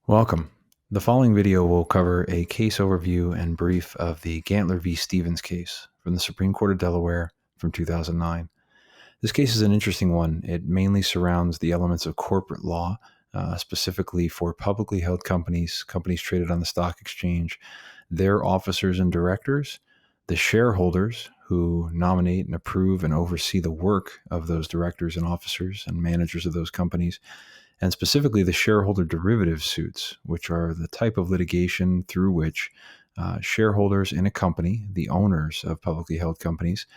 Welcome. The following video will cover a case overview and brief of the Gantler v. Stevens case from the Supreme Court of Delaware from 2009. This case is an interesting one. It mainly surrounds the elements of corporate law, specifically for publicly held companies, companies traded on the stock exchange, their officers and directors, the shareholders who nominate and approve and oversee the work of those directors and officers and managers of those companies, and specifically the shareholder derivative suits, which are the type of litigation through which shareholders in a company, the owners of publicly held companies,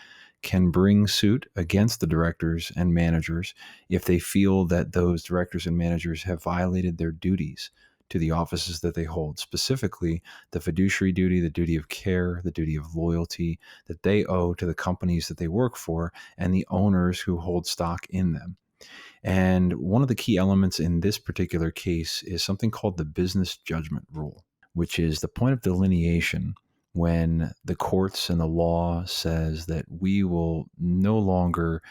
can bring suit against the directors and managers if they feel that those directors and managers have violated their duties to the offices that they hold, specifically the fiduciary duty, the duty of care, the duty of loyalty that they owe to the companies that they work for and the owners who hold stock in them. And one of the key elements in this particular case is something called the business judgment rule, which is the point of delineation when the courts and the law says that we will no longer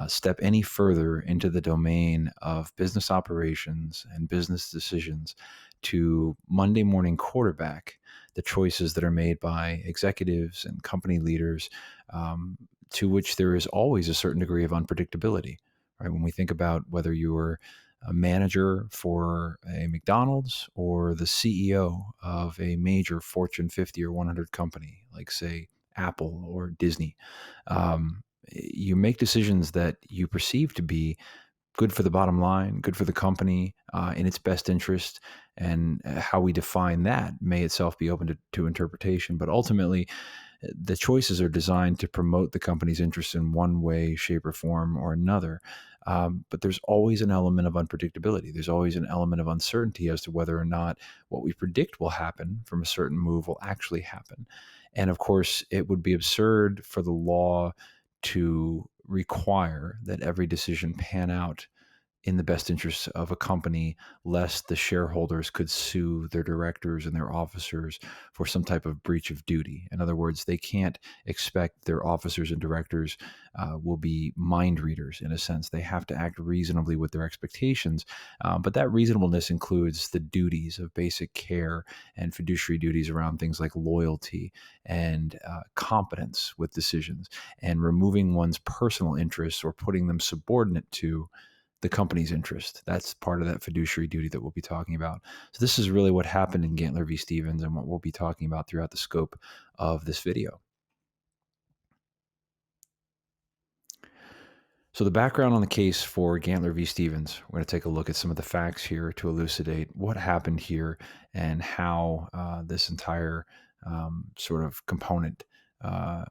step any further into the domain of business operations and business decisions to Monday morning quarterback the choices that are made by executives and company leaders, to which there is always a certain degree of unpredictability. Right? When we think about whether you're a manager for a McDonald's or the CEO of a major Fortune 50 or 100 company, like say Apple or Disney, you make decisions that you perceive to be good for the bottom line, good for the company, in its best interest, and how we define that may itself be open to interpretation. But ultimately, the choices are designed to promote the company's interests in one way, shape, or form or another. But there's always an element of unpredictability. There's always an element of uncertainty as to whether or not what we predict will happen from a certain move will actually happen. And of course, it would be absurd for the law to require that every decision pan out in the best interests of a company, lest the shareholders could sue their directors and their officers for some type of breach of duty. In other words, they can't expect their officers and directors will be mind readers in a sense. They have to act reasonably with their expectations, but that reasonableness includes the duties of basic care and fiduciary duties around things like loyalty and competence with decisions, and removing one's personal interests or putting them subordinate to the company's interest. That's part of that fiduciary duty that we'll be talking about. So this is really what happened in Gantler v. Stevens and what we'll be talking about throughout the scope of this video. So the background on the case for Gantler v. Stevens, we're going to take a look at some of the facts here to elucidate what happened here and how this entire sort of component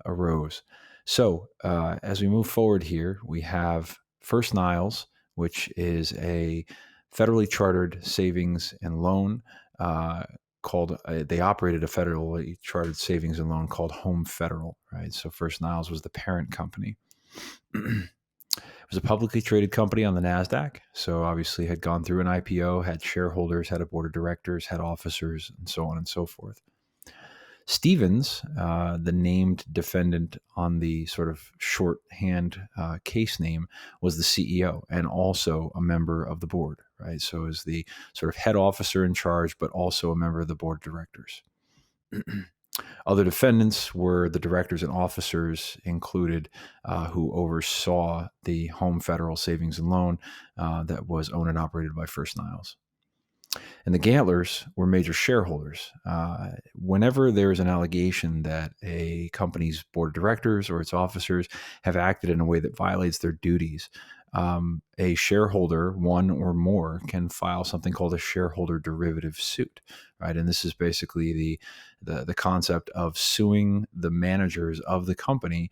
arose. So as we move forward here, we have First Niles, which is a federally chartered savings and loan they operated a federally chartered savings and loan called Home Federal, right? So First Niles was the parent company. It was a publicly traded company on the NASDAQ, so obviously had gone through an IPO, had shareholders, had a board of directors, had officers, and so on and so forth. Stevens, the named defendant on the sort of shorthand case name, was the CEO and also a member of the board, right? So is the sort of head officer in charge, but also a member of the board of directors. Other defendants were the directors and officers included who oversaw the Home Federal Savings and Loan that was owned and operated by First Niles. And the Gantlers were major shareholders. Whenever there's an allegation that a company's board of directors or its officers have acted in a way that violates their duties, a shareholder, one or more, can file something called a shareholder derivative suit, right? And this is basically the concept of suing the managers of the company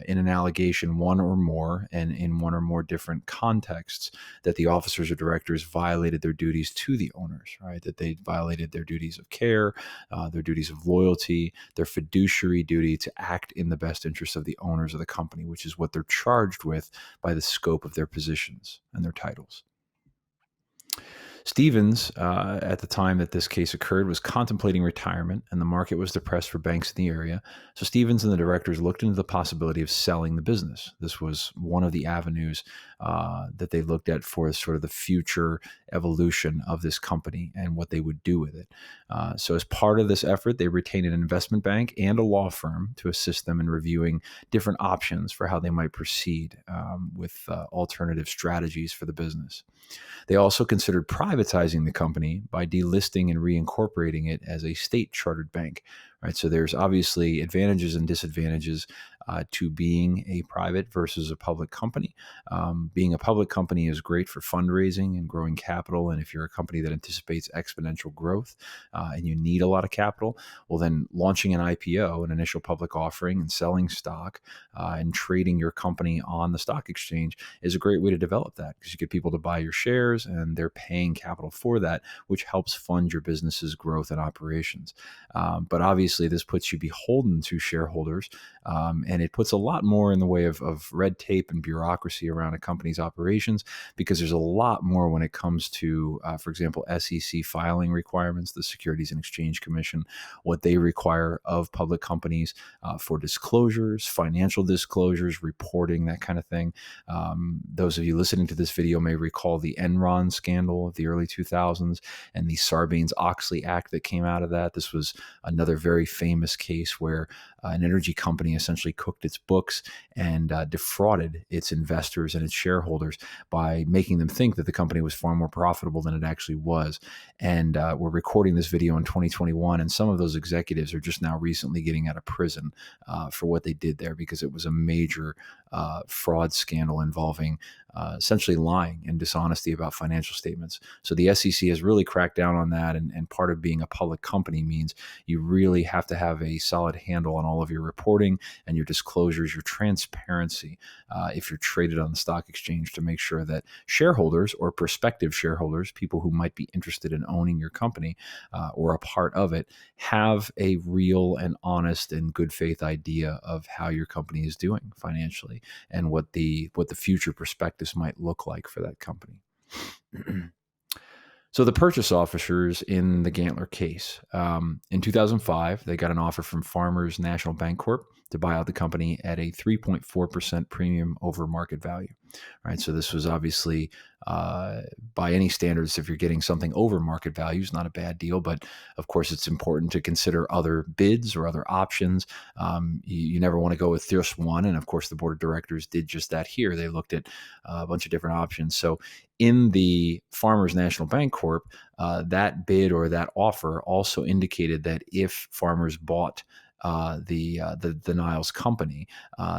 in an allegation, one or more, and in one or more different contexts, that the officers or directors violated their duties to the owners, right? That they violated their duties of care, their duties of loyalty, their fiduciary duty to act in the best interest of the owners of the company, which is what they're charged with by the scope of their positions and their titles. Stevens, at the time that this case occurred, was contemplating retirement, and the market was depressed for banks in the area. So Stevens and the directors looked into the possibility of selling the business. This was one of the avenues that they looked at for sort of the future evolution of this company and what they would do with it. So as part of this effort, they retained an investment bank and a law firm to assist them in reviewing different options for how they might proceed with alternative strategies for the business. They also considered privatizing the company by delisting and reincorporating it as a state chartered bank. Right, so there's obviously advantages and disadvantages to being a private versus a public company. Being a public company is great for fundraising and growing capital, and if you're a company that anticipates exponential growth and you need a lot of capital, well, then launching an IPO, an initial public offering, and selling stock and trading your company on the stock exchange is a great way to develop that, because you get people to buy your shares and they're paying capital for that, which helps fund your business's growth and operations. But obviously, this puts you beholden to shareholders, and it puts a lot more in the way of red tape and bureaucracy around a company's operations, because there's a lot more when it comes to, for example, SEC filing requirements, the Securities and Exchange Commission, what they require of public companies for disclosures, financial disclosures, reporting, that kind of thing. Those of you listening to this video may recall the Enron scandal of the early 2000s and the Sarbanes-Oxley Act that came out of that. This was another very famous case where an energy company essentially cooked its books and defrauded its investors and its shareholders by making them think that the company was far more profitable than it actually was. And we're recording this video in 2021, and some of those executives are just now recently getting out of prison for what they did there, because it was a major fraud scandal involving essentially lying and dishonesty about financial statements. So the SEC has really cracked down on that, and part of being a public company means you really have to have a solid handle on all of your reporting and your disclosures, your transparency, if you're traded on the stock exchange, to make sure that shareholders or prospective shareholders, people who might be interested in owning your company or a part of it, have a real and honest and good faith idea of how your company is doing financially and what the future perspectives might look like for that company. So the purchase officers in the Gantler case, in 2005, they got an offer from Farmers National Bank Corp to buy out the company at a 3.4% premium over market value. Right, so this was obviously, by any standards, if you're getting something over market value, is not a bad deal. But of course, it's important to consider other bids or other options. You never want to go with just one. And of course, the board of directors did just that here. They looked at a bunch of different options. So in the Farmers National Bank Corp, that bid or that offer also indicated that if Farmers bought the Niles company,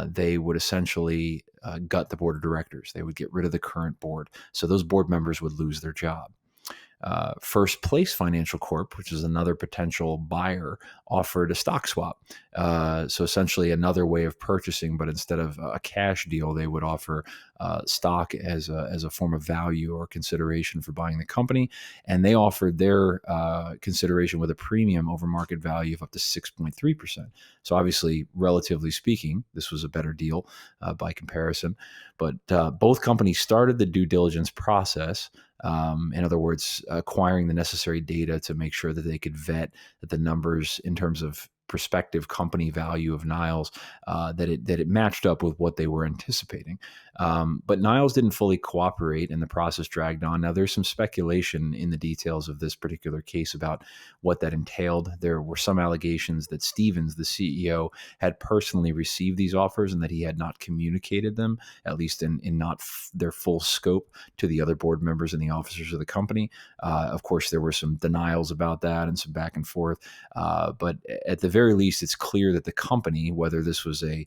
they would essentially gut the board of directors. They would get rid of the current board. So those board members would lose their job. First Place Financial Corp, which is another potential buyer, offered a stock swap. So essentially another way of purchasing, but instead of a cash deal, they would offer stock as a form of value or consideration for buying the company. And they offered their consideration with a premium over market value of up to 6.3%. So obviously, relatively speaking, this was a better deal by comparison. But both companies started the due diligence process. In other words, acquiring the necessary data to make sure that they could vet that the numbers in terms of prospective company value of Niles, that it matched up with what they were anticipating. But Niles didn't fully cooperate, and the process dragged on. Now, there's some speculation in the details of this particular case about what that entailed. There were some allegations that Stevens, the CEO, had personally received these offers and that he had not communicated them, at least in not their full scope, to the other board members and the officers of the company. Of course, there were some denials about that and some back and forth. But at the very least, it's clear that the company, whether this was the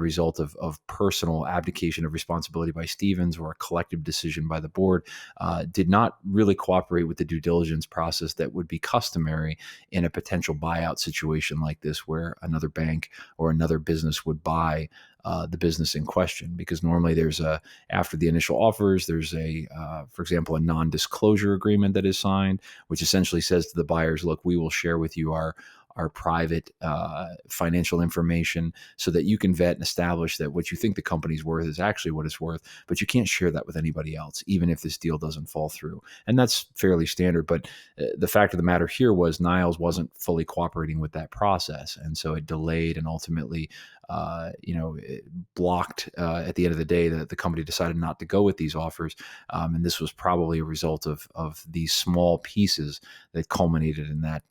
result of personal abdication of responsibility by Stevens or a collective decision by the board, did not really cooperate with the due diligence process that would be customary in a potential buyout situation like this, where another bank or another business would buy the business in question. Because normally there's after the initial offers, there's for example, a non-disclosure agreement that is signed, which essentially says to the buyers, look, we will share with you our our private financial information so that you can vet and establish that what you think the company's worth is actually what it's worth, but you can't share that with anybody else, even if this deal doesn't fall through. And that's fairly standard. But the fact of the matter here was Niles wasn't fully cooperating with that process. And so it delayed and ultimately it blocked at the end of the day that the company decided not to go with these offers. And this was probably a result of these small pieces that culminated in that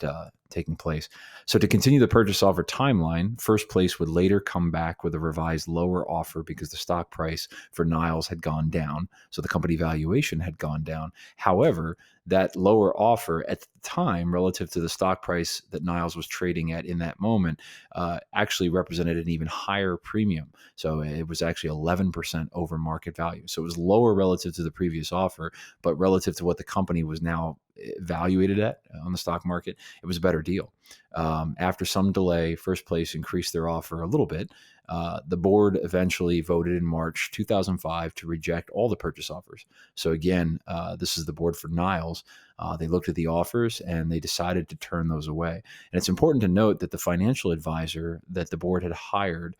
taking place. So to continue the purchase offer timeline, First Place would later come back with a revised lower offer because the stock price for Niles had gone down. So the company valuation had gone down. However, that lower offer at the time relative to the stock price that Niles was trading at in that moment actually represented an even higher premium. So it was actually 11% over market value. So it was lower relative to the previous offer, but relative to what the company was now evaluated at on the stock market, it was a better deal. After some delay, First Place increased their offer a little bit. The board eventually voted in March 2005 to reject all the purchase offers. So again, this is the board for Niles. They looked at the offers and they decided to turn those away. And it's important to note that the financial advisor that the board had hired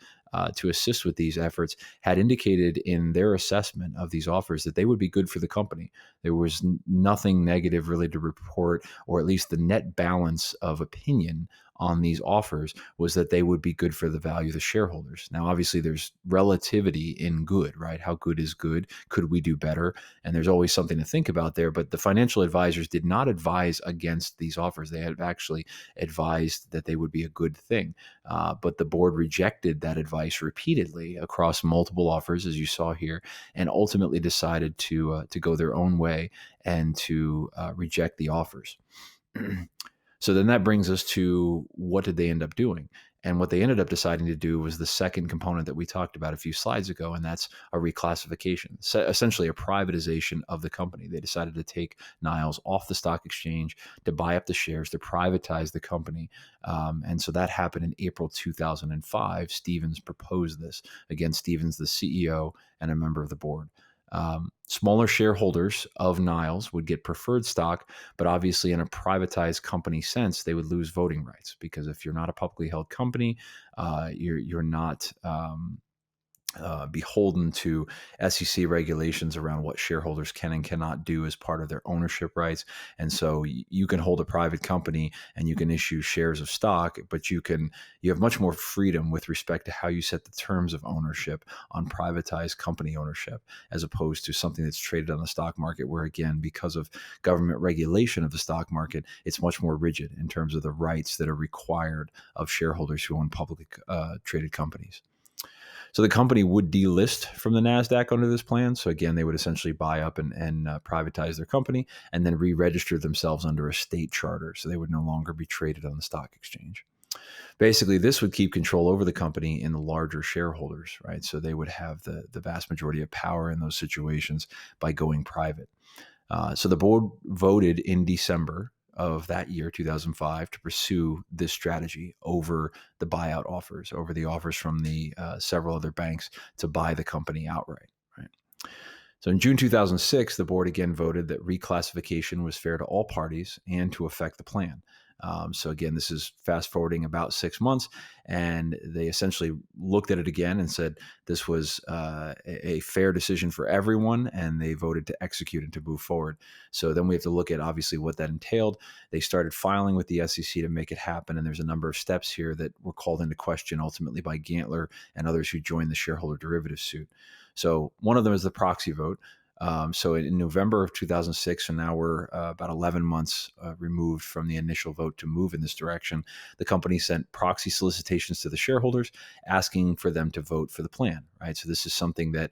to assist with these efforts had indicated in their assessment of these offers that they would be good for the company. There was nothing negative really to report, or at least the net balance of opinion on these offers was that they would be good for the value of the shareholders. Now, obviously, there's relativity in good, right? How good is good? Could we do better? And there's always something to think about there. But the financial advisors did not advise against these offers. They had actually advised that they would be a good thing. But the board rejected that advice repeatedly across multiple offers, as you saw here, and ultimately decided to go their own way and to reject the offers. So then that brings us to what did they end up doing? And what they ended up deciding to do was the second component that we talked about a few slides ago, and that's a reclassification, essentially a privatization of the company. They decided to take Niles off the stock exchange, to buy up the shares, to privatize the company. And so that happened in April 2005. Stevens proposed this. Again, Stevens, the CEO and a member of the board. Smaller shareholders of Niles would get preferred stock, but obviously in a privatized company sense, they would lose voting rights because if you're not a publicly held company, you're not beholden to SEC regulations around what shareholders can and cannot do as part of their ownership rights. And so you can hold a private company and you can issue shares of stock, but you have much more freedom with respect to how you set the terms of ownership on privatized company ownership, as opposed to something that's traded on the stock market, where again, because of government regulation of the stock market, it's much more rigid in terms of the rights that are required of shareholders who own publicly traded companies. So the company would delist from the NASDAQ under this plan. So again, they would essentially buy up and privatize their company and then re-register themselves under a state charter. So they would no longer be traded on the stock exchange. Basically, this would keep control over the company in the larger shareholders, right? So they would have the vast majority of power in those situations by going private. So the board voted in December of that year, 2005, to pursue this strategy over the buyout offers, over the offers from the several other banks to buy the company outright. Right. So in June 2006, the board again voted that reclassification was fair to all parties and to affect the plan. So again, this is fast forwarding about 6 months, and they essentially looked at it again and said this was a fair decision for everyone, and they voted to execute and to move forward. So then we have to look at obviously what that entailed. They started filing with the SEC to make it happen, and there's a number of steps here that were called into question ultimately by Gantler and others who joined the shareholder derivative suit. So one of them is the proxy vote. So in November of 2006, and now we're about 11 months removed from the initial vote to move in this direction, the company sent proxy solicitations to the shareholders asking for them to vote for the plan, right? So this is something that,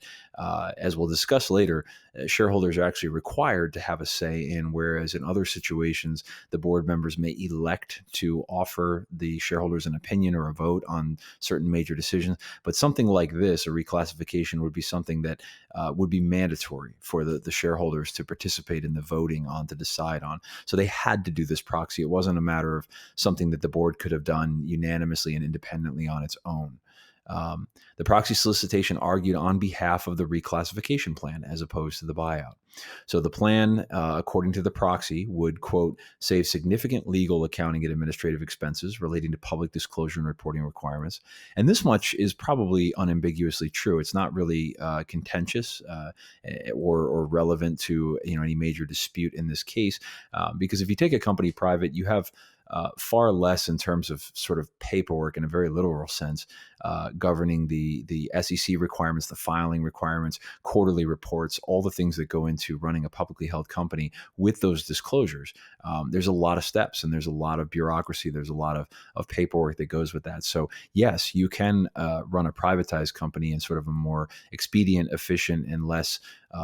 as we'll discuss later, shareholders are actually required to have a say in, whereas in other situations, the board members may elect to offer the shareholders an opinion or a vote on certain major decisions. But something like this, a reclassification, would be something that would be mandatory for the shareholders to participate in the voting on, to decide on. So they had to do this proxy. It wasn't a matter of something that the board could have done unanimously and independently on its own. The proxy solicitation argued on behalf of the reclassification plan as opposed to the buyout. So the plan, according to the proxy, would, quote, save significant legal, accounting, and administrative expenses relating to public disclosure and reporting requirements. And this much is probably unambiguously true. It's not really contentious or relevant to any major dispute in this case, because if you take a company private, you have far less in terms of sort of paperwork in a very literal sense, governing the SEC requirements, the filing requirements, quarterly reports, all the things that go into running a publicly held company with those disclosures. There's a lot of steps and there's a lot of bureaucracy. There's a lot of paperwork that goes with that. So yes, you can run a privatized company in sort of a more expedient, efficient, and less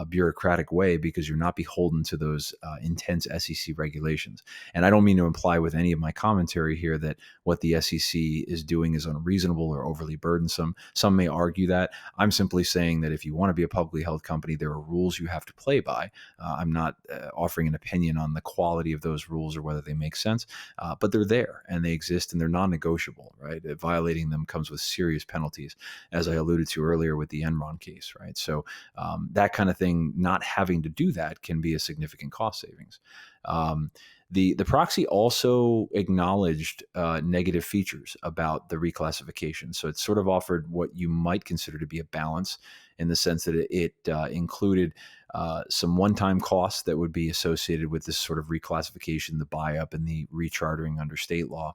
bureaucratic way because you're not beholden to those intense SEC regulations. And I don't mean to imply with any of my commentary here that what the SEC is doing is unreasonable or overly burdensome. Some may argue that. I'm simply saying that if you want to be a publicly held company, there are rules you have to play by. I'm not offering an opinion on the quality of those rules or whether they make sense, but they're there and they exist and they're non-negotiable, right? Violating them comes with serious penalties, as I alluded to earlier with the Enron case, right? So that kind of thing, not having to do that can be a significant cost savings. The proxy also acknowledged negative features about the reclassification. So it sort of offered what you might consider to be a balance in the sense that it included some one-time costs that would be associated with this sort of reclassification, the buy-up, and the rechartering under state law,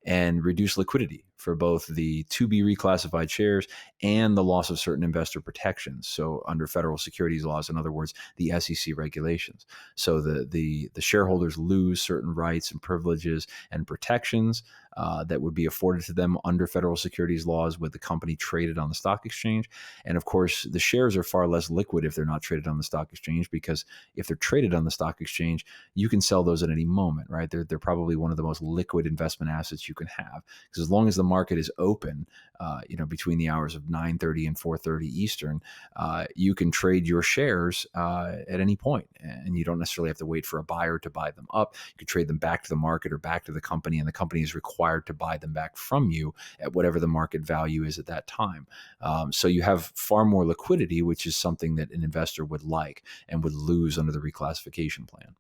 and reduce liquidity for both the to-be reclassified shares and the loss of certain investor protections. So under federal securities laws, in other words, the SEC regulations. So the shareholders lose certain rights and privileges and protections that would be afforded to them under federal securities laws with the company traded on the stock exchange. And of course, the shares are far less liquid if they're not traded on the stock exchange, because if they're traded on the stock exchange, you can sell those at any moment, right? They're probably one of the most liquid investment assets you can have, because as long as the market is open, between the hours of 9:30 and 4:30 Eastern, you can trade your shares at any point, and you don't necessarily have to wait for a buyer to buy them up. You can trade them back to the market or back to the company, and the company is required to buy them back from you at whatever the market value is at that time. So you have far more liquidity, which is something that an investor would like and would lose under the reclassification plan.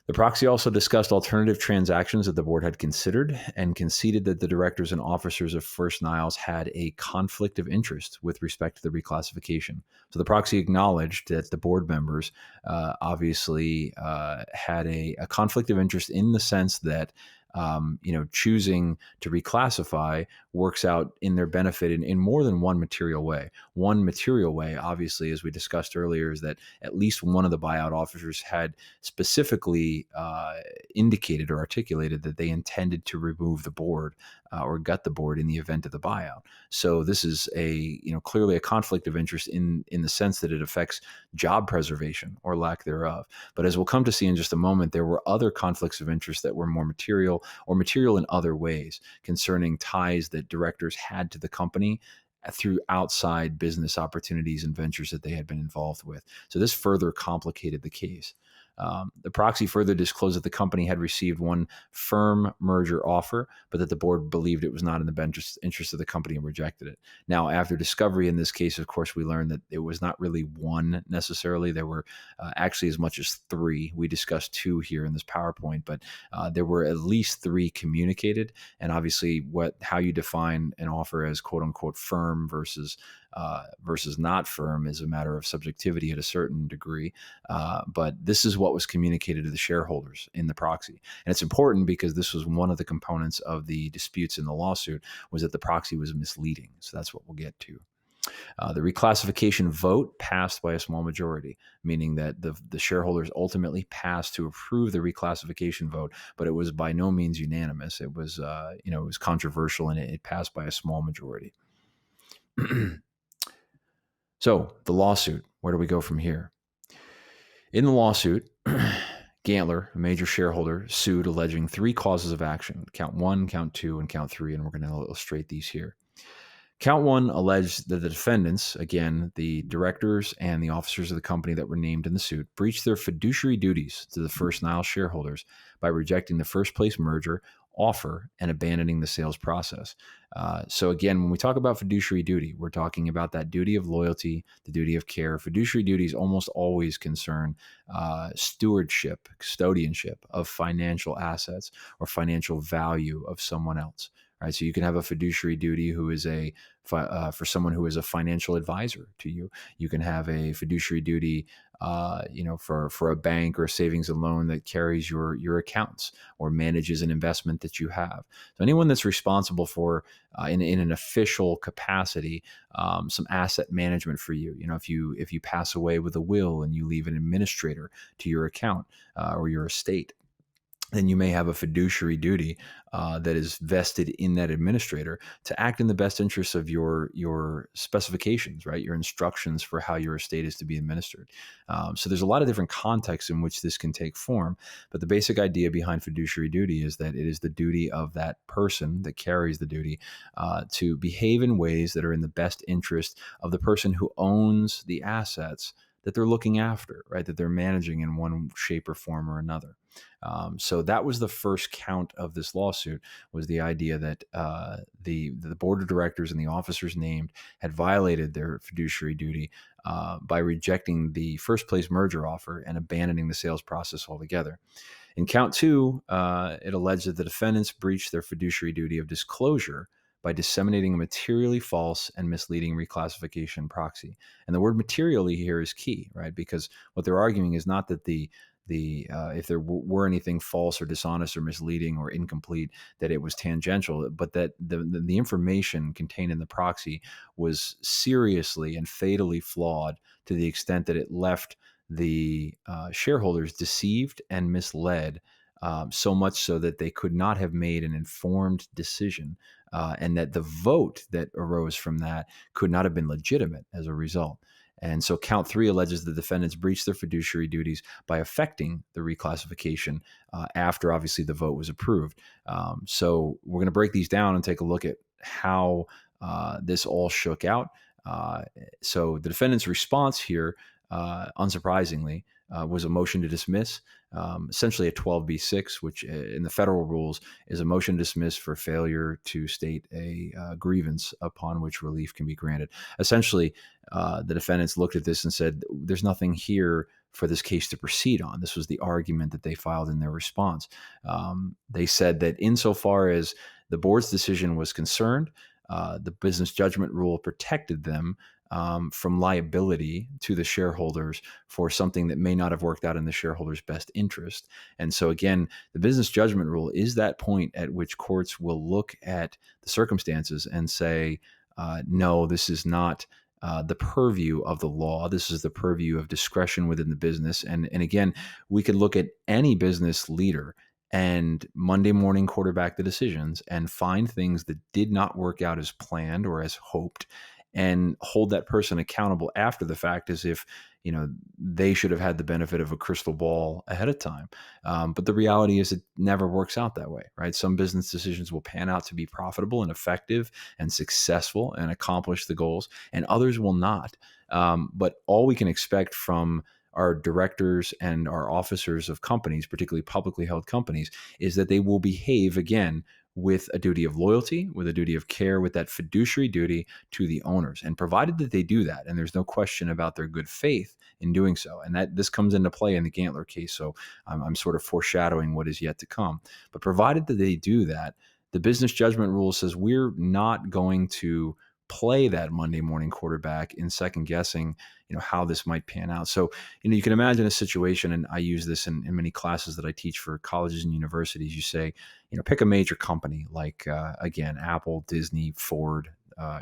The proxy also discussed alternative transactions that the board had considered and conceded that the directors and officers of First Niles had a conflict of interest with respect to the reclassification. So the proxy acknowledged that the board members obviously had a conflict of interest in the sense that choosing to reclassify works out in their benefit in more than one material way. One material way, obviously, as we discussed earlier, is that at least one of the buyout officers had specifically indicated or articulated that they intended to remove the board or gut the board in the event of the buyout. So this is clearly a conflict of interest in the sense that it affects job preservation or lack thereof. But as we'll come to see in just a moment, there were other conflicts of interest that were more material or material in other ways concerning ties that directors had to the company through outside business opportunities and ventures that they had been involved with. So this further complicated the case. The proxy further disclosed that the company had received one firm merger offer, but that the board believed it was not in the interest of the company and rejected it. Now, after discovery in this case, of course, we learned that it was not really one necessarily. There were actually as much as three. We discussed two here in this PowerPoint, but there were at least three communicated. And obviously, how you define an offer as quote unquote firm versus not firm is a matter of subjectivity at a certain degree. But this is what was communicated to the shareholders in the proxy. And it's important because this was one of the components of the disputes in the lawsuit, was that the proxy was misleading. So that's what we'll get to. The reclassification vote passed by a small majority, meaning that the shareholders ultimately passed to approve the reclassification vote, but it was by no means unanimous. It was, it was controversial, and it passed by a small majority. So the lawsuit, where do we go from here? In the lawsuit, Gantler, a major shareholder, sued alleging three causes of action: count 1, count 2, and count 3, and we're going to illustrate these here. Count 1 alleged that the defendants, again, the directors and the officers of the company that were named in the suit, breached their fiduciary duties to the First Nile shareholders by rejecting the first place merger, offer and abandoning the sales process. So again, when we talk about fiduciary duty, we're talking about that duty of loyalty, the duty of care. Fiduciary duties almost always concern stewardship, custodianship of financial assets or financial value of someone else. Right. So you can have a fiduciary duty who is for someone who is a financial advisor to you. You can have a fiduciary duty, for a bank or a savings and loan that carries your accounts or manages an investment that you have. So anyone that's responsible for in an official capacity, some asset management for you. If you pass away with a will and you leave an administrator to your account or your estate, then you may have a fiduciary duty that is vested in that administrator to act in the best interests of your specifications, right? Your instructions for how your estate is to be administered. So there's a lot of different contexts in which this can take form, but the basic idea behind fiduciary duty is that it is the duty of that person that carries the duty to behave in ways that are in the best interest of the person who owns the assets that they're looking after, right? That they're managing in one shape or form or another. So that was the first count of this lawsuit, was the idea that the board of directors and the officers named had violated their fiduciary duty by rejecting the first place merger offer and abandoning the sales process altogether. In count two, it alleged that the defendants breached their fiduciary duty of disclosure by disseminating a materially false and misleading reclassification proxy. And the word materially here is key, right? Because what they're arguing is not that if there were anything false or dishonest or misleading or incomplete, that it was tangential, but that the information contained in the proxy was seriously and fatally flawed to the extent that it left the shareholders deceived and misled, so much so that they could not have made an informed decision, and that the vote that arose from that could not have been legitimate as a result. And so count three alleges the defendants breached their fiduciary duties by affecting the reclassification after obviously the vote was approved. So we're going to break these down and take a look at how this all shook out. So the defendant's response here, unsurprisingly, was a motion to dismiss, essentially a 12b6, which in the federal rules is a motion to dismiss for failure to state a grievance upon which relief can be granted. Essentially, the defendants looked at this and said, there's nothing here for this case to proceed on. This was the argument that they filed in their response. They said that insofar as the board's decision was concerned, the business judgment rule protected them from liability to the shareholders for something that may not have worked out in the shareholders' best interest. And so again, the business judgment rule is that point at which courts will look at the circumstances and say, no, this is not the purview of the law. This is the purview of discretion within the business. And again, we could look at any business leader and Monday morning quarterback the decisions and find things that did not work out as planned or as hoped, and hold that person accountable after the fact as if, they should have had the benefit of a crystal ball ahead of time. But the reality is it never works out that way, right? Some business decisions will pan out to be profitable and effective and successful and accomplish the goals, and others will not. But all we can expect from our directors and our officers of companies, particularly publicly held companies, is that they will behave, again, with a duty of loyalty, with a duty of care, with that fiduciary duty to the owners. And provided that they do that, and there's no question about their good faith in doing so, and that this comes into play in the Gantler case, so I'm sort of foreshadowing what is yet to come. But provided that they do that, the business judgment rule says we're not going to play that Monday morning quarterback in second guessing, how this might pan out. So, you can imagine a situation, and I use this in many classes that I teach for colleges and universities. You say, pick a major company like, again, Apple, Disney, Ford,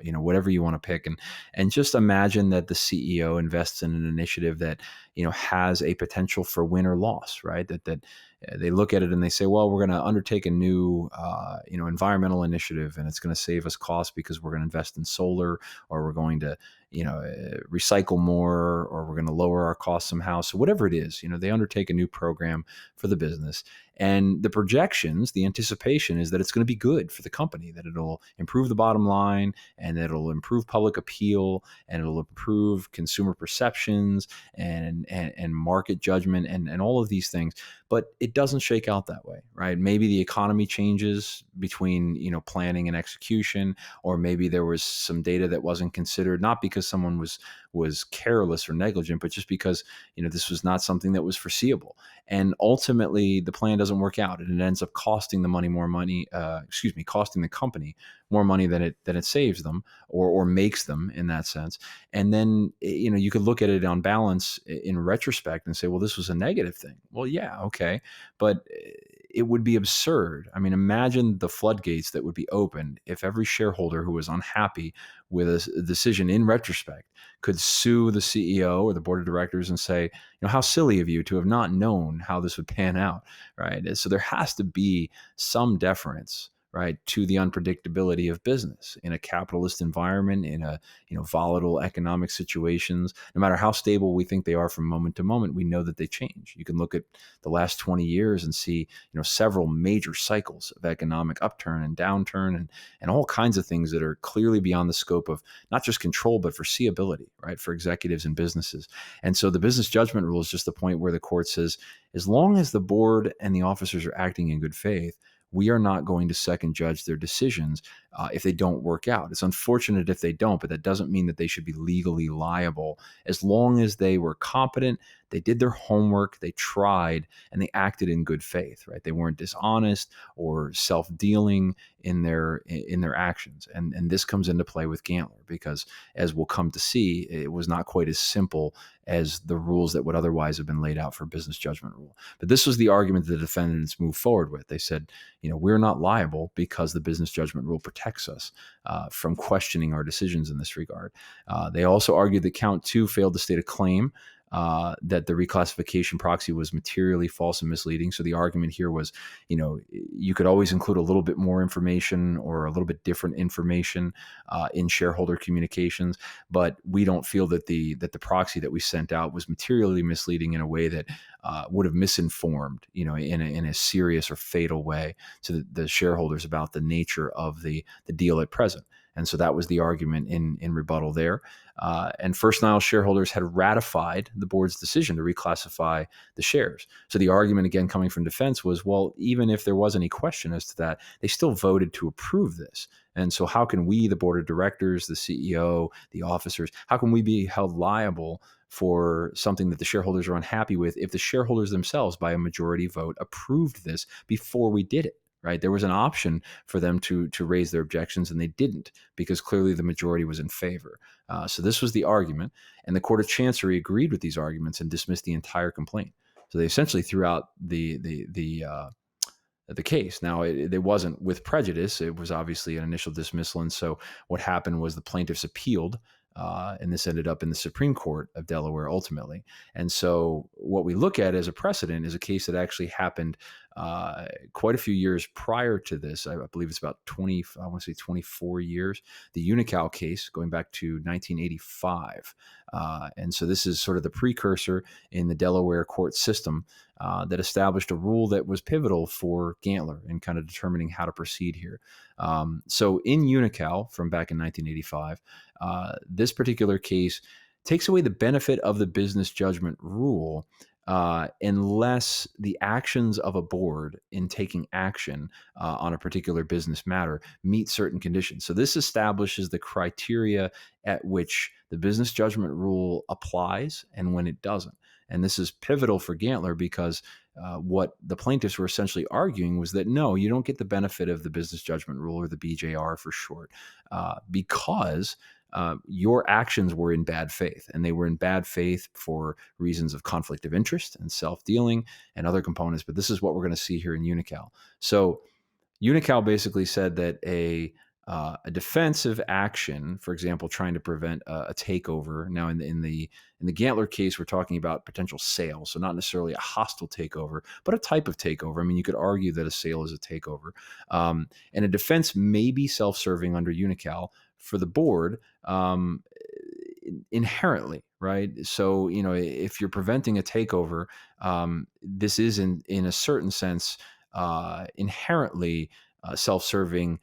whatever you want to pick, and just imagine that the CEO invests in an initiative that, has a potential for win or loss, right? That they look at it and they say, well, we're going to undertake a new, environmental initiative, and it's going to save us costs because we're going to invest in solar, or we're going to, recycle more, or we're going to lower our costs somehow. So whatever it is, they undertake a new program for the business, and the projections, the anticipation is that it's going to be good for the company, that it'll improve the bottom line, and that it'll improve public appeal, and it'll improve consumer perceptions and market judgment and all of these things. but it doesn't shake out that way, right? Maybe the economy changes between, planning and execution, or maybe there was some data that wasn't considered, not because someone was careless or negligent, but just because, this was not something that was foreseeable. And ultimately the plan doesn't work out, and it ends up costing costing the company more money than it saves them, or makes them in that sense. And then, you could look at it on balance in retrospect and say, well, this was a negative thing. Well, yeah, okay. But it would be absurd. I mean, imagine the floodgates that would be opened if every shareholder who was unhappy with a decision in retrospect could sue the CEO or the board of directors and say, how silly of you to have not known how this would pan out, right? So there has to be some deference, right, to the unpredictability of business in a capitalist environment, in a volatile economic situations. No matter how stable we think they are from moment to moment, we know that they change. You can look at the last 20 years and see several major cycles of economic upturn and downturn, and all kinds of things that are clearly beyond the scope of not just control but foreseeability, right, for executives and businesses. And so the business judgment rule is just the point where the court says, as long as the board and the officers are acting in good faith, we are not going to second judge their decisions if they don't work out. It's unfortunate if they don't, but that doesn't mean that they should be legally liable, as long as they were competent, they did their homework, they tried, and they acted in good faith, right? They weren't dishonest or self-dealing in their actions. And this comes into play with Gantler, because as we'll come to see, it was not quite as simple as the rules that would otherwise have been laid out for business judgment rule. But this was the argument the defendants moved forward with. They said, we're not liable because the business judgment rule protects us from questioning our decisions in this regard. They also argued that count 2 failed to state a claim that the reclassification proxy was materially false and misleading. So the argument here was, you could always include a little bit more information or a little bit different information in shareholder communications, but we don't feel that the proxy that we sent out was materially misleading in a way that would have misinformed, in a serious or fatal way to the shareholders about the nature of the deal at present. And so that was the argument in rebuttal there. And First Nile shareholders had ratified the board's decision to reclassify the shares. So the argument, again, coming from defense was, well, even if there was any question as to that, they still voted to approve this. And so how can we, the board of directors, the CEO, the officers, how can we be held liable for something that the shareholders are unhappy with if the shareholders themselves, by a majority vote, approved this before we did it? Right? There was an option for them to raise their objections, and they didn't, because clearly the majority was in favor. So this was the argument, and the Court of Chancery agreed with these arguments and dismissed the entire complaint. So they essentially threw out the case. Now, it wasn't with prejudice. It was obviously an initial dismissal. And so what happened was the plaintiffs appealed, and this ended up in the Supreme Court of Delaware ultimately. And so what we look at as a precedent is a case that actually happened quite a few years prior to this. I believe it's about 24 years. The Unical case, going back to 1985. And so this is sort of the precursor in the Delaware court system that established a rule that was pivotal for Gantler in kind of determining how to proceed here. So in Unical from back in 1985, this particular case takes away the benefit of the business judgment rule unless the actions of a board in taking action on a particular business matter meet certain conditions. So this establishes the criteria at which the business judgment rule applies and when it doesn't. And this is pivotal for Gantler because what the plaintiffs were essentially arguing was that, no, you don't get the benefit of the business judgment rule, or the BJR for short, because your actions were in bad faith, and they were in bad faith for reasons of conflict of interest and self-dealing and other components. But this is what we're going to see here in Unical. So Unical basically said that a defensive action, for example, trying to prevent a takeover. Now, in the Gantler case, we're talking about potential sale, so not necessarily a hostile takeover, but a type of takeover. I mean, you could argue that a sale is a takeover, and a defense may be self-serving under Unical for the board inherently, right? So, if you're preventing a takeover, this is in a certain sense inherently self-serving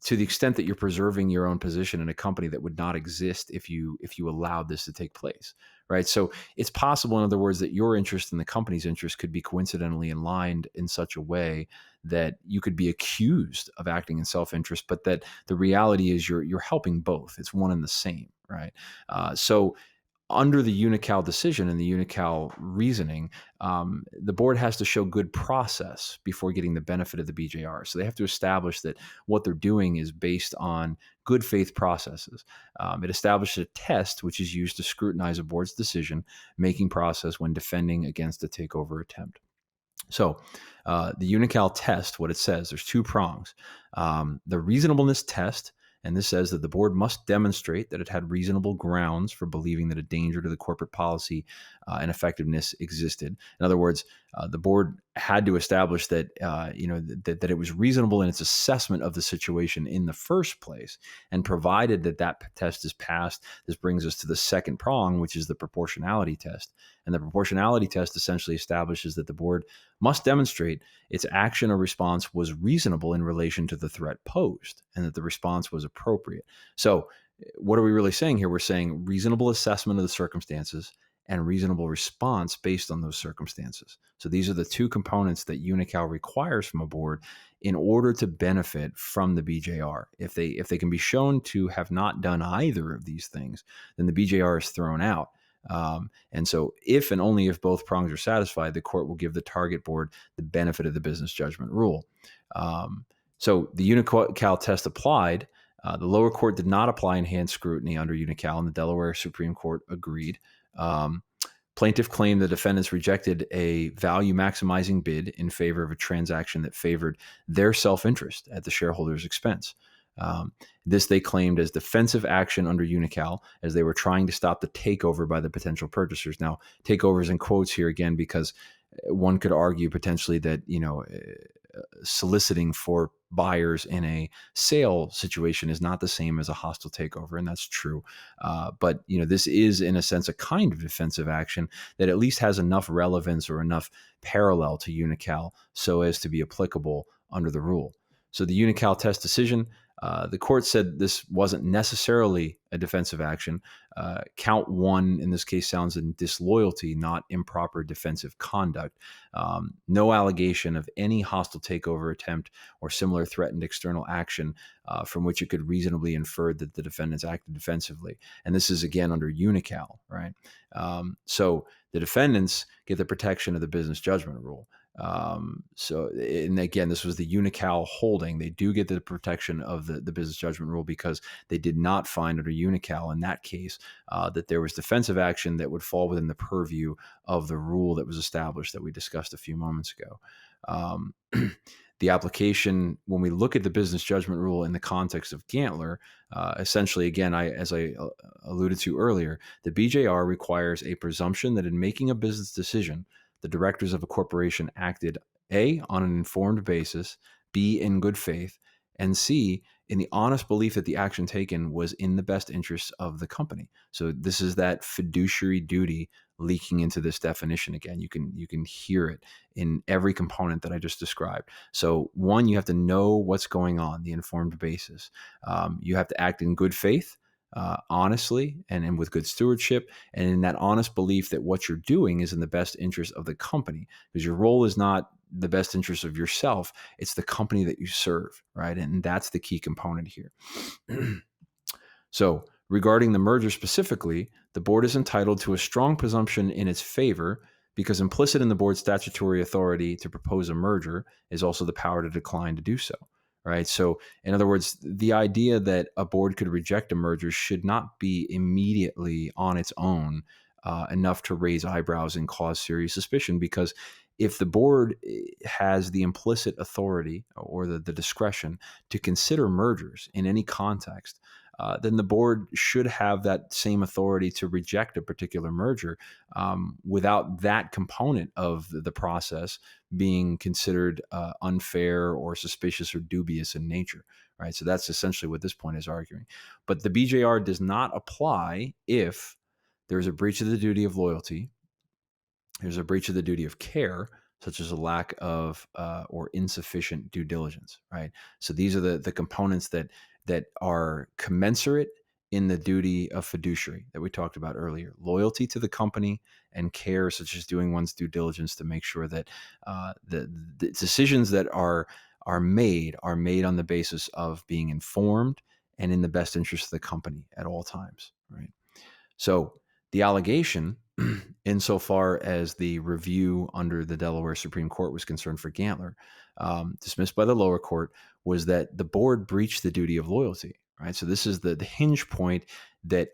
to the extent that you're preserving your own position in a company that would not exist if you allowed this to take place, right? So it's possible, in other words, that your interest and the company's interest could be coincidentally aligned in such a way that you could be accused of acting in self-interest, but that the reality is you're helping both. It's one and the same, right? So under the Unical decision and the Unical reasoning, the board has to show good process before getting the benefit of the BJR. So they have to establish that what they're doing is based on good faith processes. It establishes a test which is used to scrutinize a board's decision making process when defending against a takeover attempt. So the Unical test, what it says, there's two prongs. The reasonableness test, and this says that the board must demonstrate that it had reasonable grounds for believing that a danger to the corporate policy and effectiveness existed. In other words, the board had to establish that that it was reasonable in its assessment of the situation in the first place, and provided that that test is passed, this brings us to the second prong, which is the proportionality test. And the proportionality test essentially establishes that the board must demonstrate its action or response was reasonable in relation to the threat posed, and that the response was appropriate. So what are we really saying here? We're saying reasonable assessment of the circumstances and reasonable response based on those circumstances. So these are the two components that Unical requires from a board in order to benefit from the BJR. If they can be shown to have not done either of these things, then the BJR is thrown out. And so if and only if both prongs are satisfied, the court will give the target board the benefit of the business judgment rule. So the Unical test applied. The lower court did not apply enhanced scrutiny under Unical, and the Delaware Supreme Court agreed. Plaintiff claimed the defendants rejected a value maximizing bid in favor of a transaction that favored their self-interest at the shareholders' expense. This they claimed as defensive action under Unical, as they were trying to stop the takeover by the potential purchasers. Now, takeovers in quotes here again, because one could argue potentially that, soliciting for buyers in a sale situation is not the same as a hostile takeover, and that's true. But this is, in a sense, a kind of defensive action that at least has enough relevance or enough parallel to Unical so as to be applicable under the rule. So the Unical test decision, the court said this wasn't necessarily a defensive action. Count one in this case sounds in disloyalty, not improper defensive conduct. No allegation of any hostile takeover attempt or similar threatened external action from which it could reasonably infer that the defendants acted defensively. And this is again under Unical, right? So the defendants get the protection of the business judgment rule. And again, this was the Unical holding. They do get the protection of the business judgment rule because they did not find under Unical in that case that there was defensive action that would fall within the purview of the rule that was established that we discussed a few moments ago. The application, when we look at the business judgment rule in the context of Gantler, essentially, again, as I alluded to earlier, the BJR requires a presumption that in making a business decision, the directors of a corporation acted A, on an informed basis, B, in good faith, and C, in the honest belief that the action taken was in the best interests of the company. So this is that fiduciary duty leaking into this definition again. You can hear it in every component that I just described. So one, you have to know what's going on, the informed basis. You have to act in good faith, honestly and with good stewardship, and in that honest belief that what you're doing is in the best interest of the company, because your role is not the best interest of yourself, it's the company that you serve, right? And that's the key component here. So regarding the merger specifically, the board is entitled to a strong presumption in its favor because implicit in the board's statutory authority to propose a merger is also the power to decline to do so. Right. So, in other words, the idea that a board could reject a merger should not be immediately on its own enough to raise eyebrows and cause serious suspicion, because if the board has the implicit authority or the discretion to consider mergers in any context, then the board should have that same authority to reject a particular merger without that component of the process being considered unfair or suspicious or dubious in nature, right? So that's essentially what this point is arguing. But the BJR does not apply if there's a breach of the duty of loyalty, there's a breach of the duty of care, such as a lack of or insufficient due diligence, right? So these are the components that are commensurate in the duty of fiduciary that we talked about earlier: loyalty to the company and care, such as doing one's due diligence to make sure that the decisions that are made on the basis of being informed and in the best interest of the company at all times, right? So the allegation, insofar as the review under the Delaware Supreme Court was concerned for Gantler, dismissed by the lower court, was that the board breached the duty of loyalty, right? So this is the hinge point that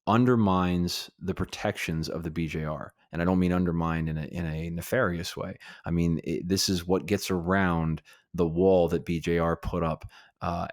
undermines the protections of the BJR. And I don't mean undermined in a nefarious way. I mean, this is what gets around the wall that BJR put up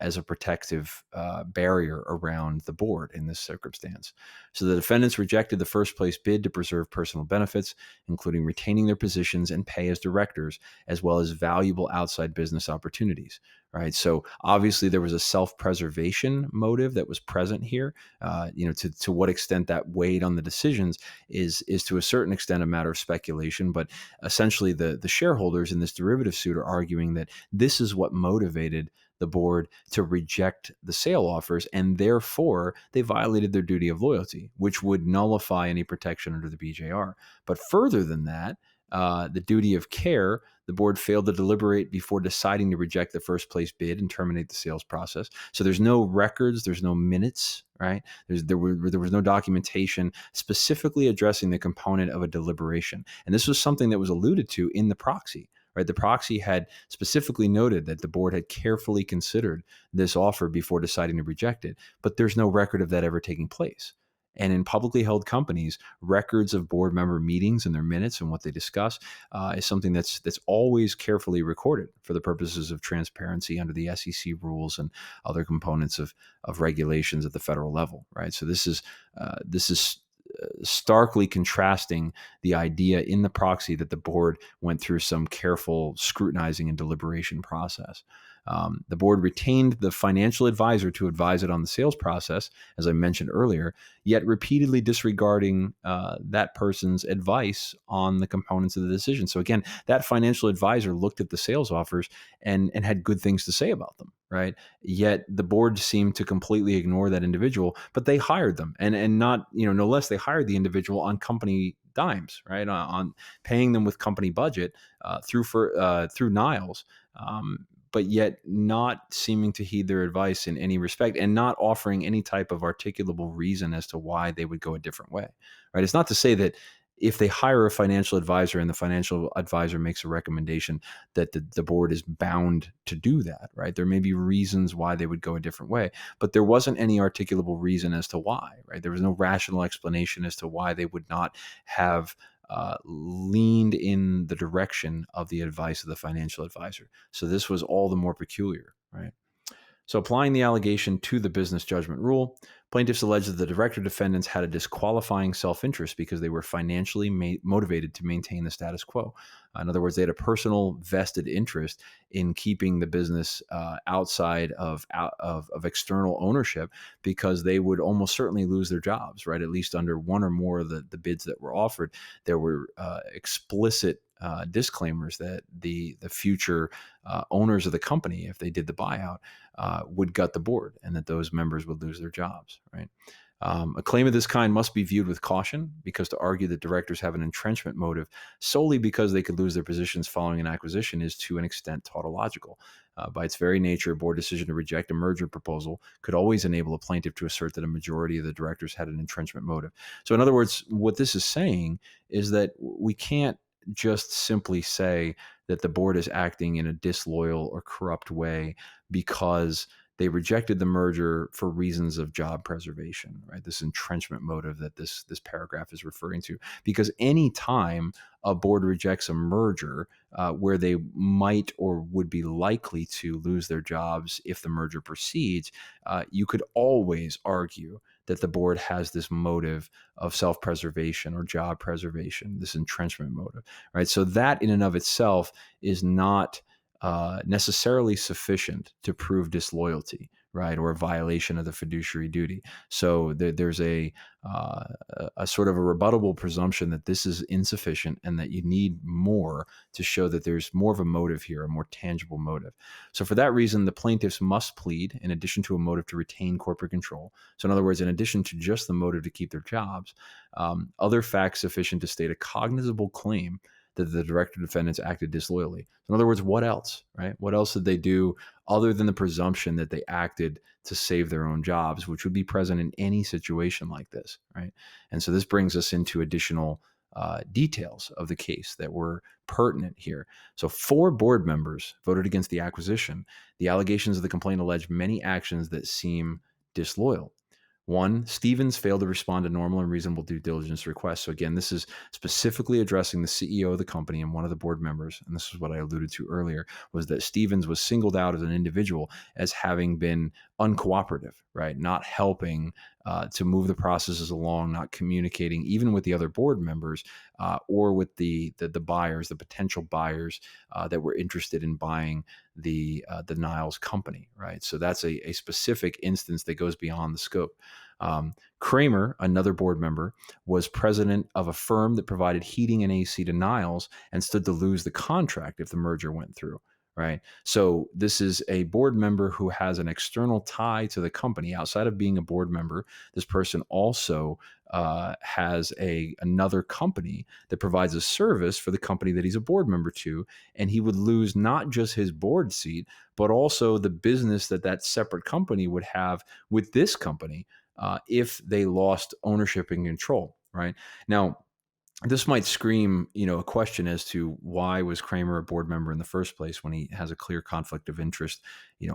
as a protective barrier around the board in this circumstance. So the defendants rejected the first place bid to preserve personal benefits, including retaining their positions and pay as directors, as well as valuable outside business opportunities. Right. So obviously there was a self-preservation motive that was present here. To what extent that weighed on the decisions is to a certain extent a matter of speculation. But essentially, the shareholders in this derivative suit are arguing that this is what motivated the board to reject the sale offers, and therefore they violated their duty of loyalty, which would nullify any protection under the BJR. But further than that, the duty of care, the board failed to deliberate before deciding to reject the first place bid and terminate the sales process. So there's no records, there's no minutes, right? There was no documentation specifically addressing the component of a deliberation. And this was something that was alluded to in the proxy. Right, the proxy had specifically noted that the board had carefully considered this offer before deciding to reject it, but there's no record of that ever taking place. And in publicly held companies, records of board member meetings and their minutes and what they discuss is something that's always carefully recorded for the purposes of transparency under the SEC rules and other components of regulations at the federal level. Right, so this is starkly contrasting the idea in the proxy that the board went through some careful scrutinizing and deliberation process. The board retained the financial advisor to advise it on the sales process, as I mentioned earlier, yet repeatedly disregarding that person's advice on the components of the decision. So again, that financial advisor looked at the sales offers and had good things to say about them, right? Yet the board seemed to completely ignore that individual, but they hired them, and not, no less, they hired the individual on company dimes, right? On paying them with company budget through Niles. But yet not seeming to heed their advice in any respect, and not offering any type of articulable reason as to why they would go a different way, right? It's not to say that if they hire a financial advisor and the financial advisor makes a recommendation that the board is bound to do that, right? There may be reasons why they would go a different way, but there wasn't any articulable reason as to why, right? There was no rational explanation as to why they would not have leaned in the direction of the advice of the financial advisor. So this was all the more peculiar, right? So applying the allegation to the business judgment rule, plaintiffs allege that the director defendants had a disqualifying self-interest because they were financially motivated to maintain the status quo. In other words, they had a personal vested interest in keeping the business outside of external ownership, because they would almost certainly lose their jobs, right? At least under one or more of the bids that were offered, there were explicit disclaimers that the future owners of the company, if they did the buyout, would gut the board, and that those members would lose their jobs, right? A claim of this kind must be viewed with caution, because to argue that directors have an entrenchment motive solely because they could lose their positions following an acquisition is to an extent tautological. By its very nature, a board decision to reject a merger proposal could always enable a plaintiff to assert that a majority of the directors had an entrenchment motive. So in other words, what this is saying is that we can't just simply say that the board is acting in a disloyal or corrupt way because they rejected the merger for reasons of job preservation, right? This entrenchment motive that this paragraph is referring to. Because any time a board rejects a merger where they might or would be likely to lose their jobs if the merger proceeds, you could always argue that the board has this motive of self-preservation or job preservation, this entrenchment motive, right? So that in and of itself is not necessarily sufficient to prove disloyalty, right, or a violation of the fiduciary duty. So there's uh, a sort of a rebuttable presumption that this is insufficient and that you need more to show that there's more of a motive here, a more tangible motive. So for that reason, the plaintiffs must plead, in addition to a motive to retain corporate control. So in other words, in addition to just the motive to keep their jobs, other facts sufficient to state a cognizable claim that the director defendants acted disloyally. In other words, what else, right? What else did they do other than the presumption that they acted to save their own jobs, which would be present in any situation like this, right? And so this brings us into additional details of the case that were pertinent here. So 4 board members voted against the acquisition. The allegations of the complaint allege many actions that seem disloyal. 1, Stevens failed to respond to normal and reasonable due diligence requests. So again, this is specifically addressing the CEO of the company and one of the board members. And this is what I alluded to earlier, was that Stevens was singled out as an individual as having been uncooperative, right? Not helping to move the processes along, not communicating even with the other board members or with the buyers, the potential buyers that were interested in buying the Niles company, right? So that's a specific instance that goes beyond the scope. Kramer, another board member, was president of a firm that provided heating and AC to Niles and stood to lose the contract if the merger went through, right? So this is a board member who has an external tie to the company outside of being a board member. This person also has another company that provides a service for the company that he's a board member to, and he would lose not just his board seat, but also the business that separate company would have with this company if they lost ownership and control. Right now, this might scream, a question as to why was Kramer a board member in the first place when he has a clear conflict of interest,